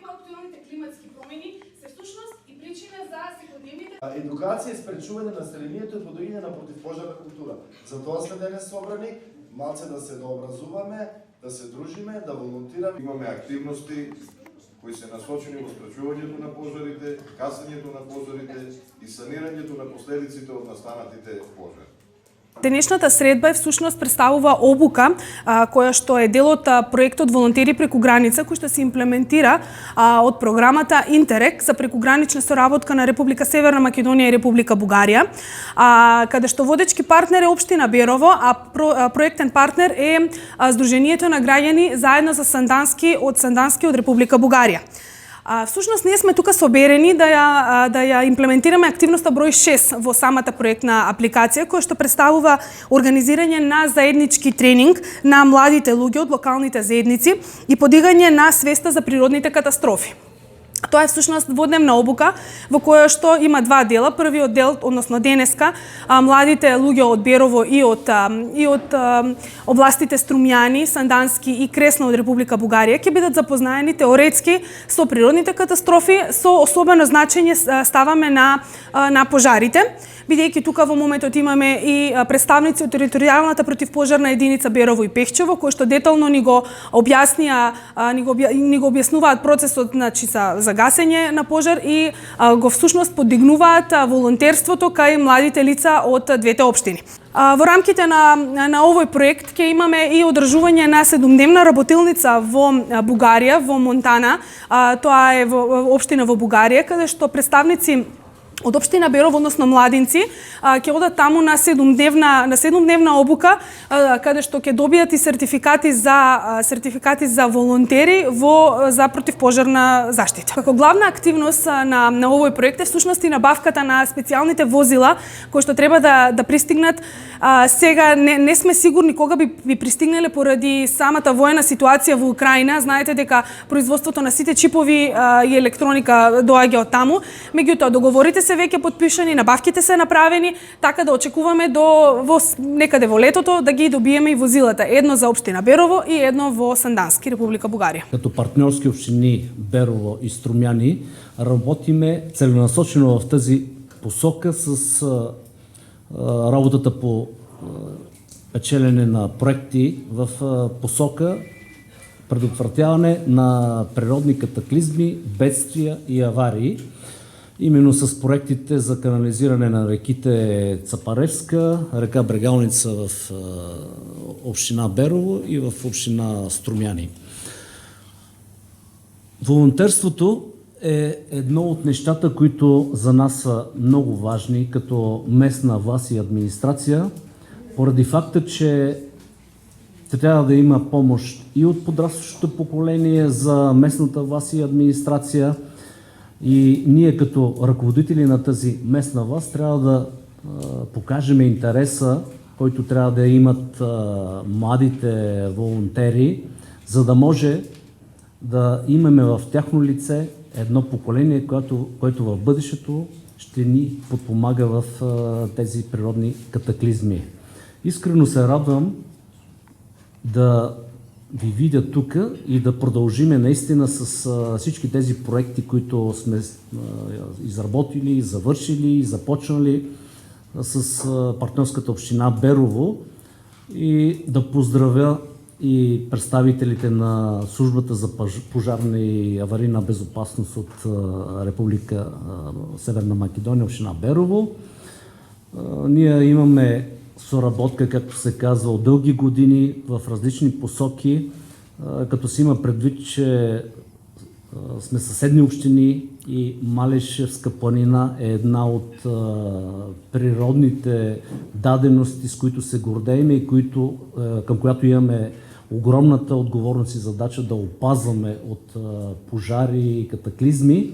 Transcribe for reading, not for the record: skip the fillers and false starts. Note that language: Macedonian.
актуелните климатски промени се всушност и причина за секојдневните Едукација и спречување на населението и подоаѓање на противпожарна култура. Затоа сме денес собрани, малце да се дообразуваме, да се дружиме, да волонтираме. Имаме активности кои се насочени во спречувањето на пожарите, гасењето на пожарите и санирањето на последиците од настанатите пожари. Денешната средба всушност представува обука која што е дел од проектот Волонтери преку граница, кој што се имплементира од програмата Интерек за прекугранична соработка на Република Северна Македонија и Република Бугарија, каде што водечки партнер е општина Берово, а проектен партнер е Сдруженијето на граѓани заедно за Сандански од Република Бугарија. Всушност, ние сме тука соберени да ја имплементираме активноста број 6 во самата проектна апликација, која што представува организирање на заеднички тренинг на младите луѓе од локалните заедници и подигање на свеста за природните катастрофи. Тоа е всушност дводневна обука во која што има два дела. Првиот дел, односно денеска, младите луѓе од Берово и од областите Струмјани, Сандански и Кресно од Република Бугарија ќе бидат запознаени теоретски со природните катастрофи, со особено значење ставаме на пожарите, бидејќи тука во моментот имаме и представници од територијалната противпожарна единица Берово и Пехчево, кои што детално ни го објаснуваат процесот, значи за гасење на пожар и го всушност подигнуваат волонтерството кај младите лица од двете општини. Во рамките на овој проект ќе имаме и одржување на 7-дневна работилница во Бугарија, во Монтана. Тоа е во општина во Бугарија, каде што представници од општина Берово, односно младинци, ќе одат таму на 7-дневна обука, каде што ќе добијат и сертификати за волонтери за противпожарна заштита. Како главна активност на овој проект е всушност и набавката на специјалните возила кои што треба да пристигнат. Сега не сме сигурни кога би пристигнале поради самата воена ситуација во Украина. Знаете дека производството на сите чипови и електроника доаѓа од таму. Меѓутоа, договорите се веќе подпишани, набавките се направени, така да очекуваме некаде во летото да ги добиеме и возилата. Едно за општина Берово и едно во Сандански, Република Бугарија. Като партньорски общини Берово и Струмјани работиме целенасочено в тази посока с работата по печелене на проекти в посока предотвратяване на природни катаклизми, бедствия и аварии. Именно с проектите за канализиране на реките Цапаревска, река Брегалница в община Берово и в община Струмјани. Волонтерството е едно от нещата, които за нас са много важни като местна власт и администрация, поради факта, че трябва да има помощ и от подрастващото поколение за местната власт и администрация. И ние като ръководители на тази местна власт трябва да покажем интереса, който трябва да имат младите волонтери, за да може да имаме в тяхно лице едно поколение, което в бъдещето ще ни подпомага в тези природни катаклизми. Искрено се радвам да ви видя тук и да продължиме наистина с всички тези проекти, които сме изработили, завършили, започнали с партньорската община Берово, и да поздравя и представителите на службата за пожарна и аварийна безопасност от Република Северна Македония, община Берово. Ние имаме соработка, както се казва, от дълги години в различни посоки, като се има предвид, че сме съседни общини и Малешевска планина е една от природните дадености, с които се гордеем и към която имаме огромната отговорност и задача да опазваме от пожари и катаклизми.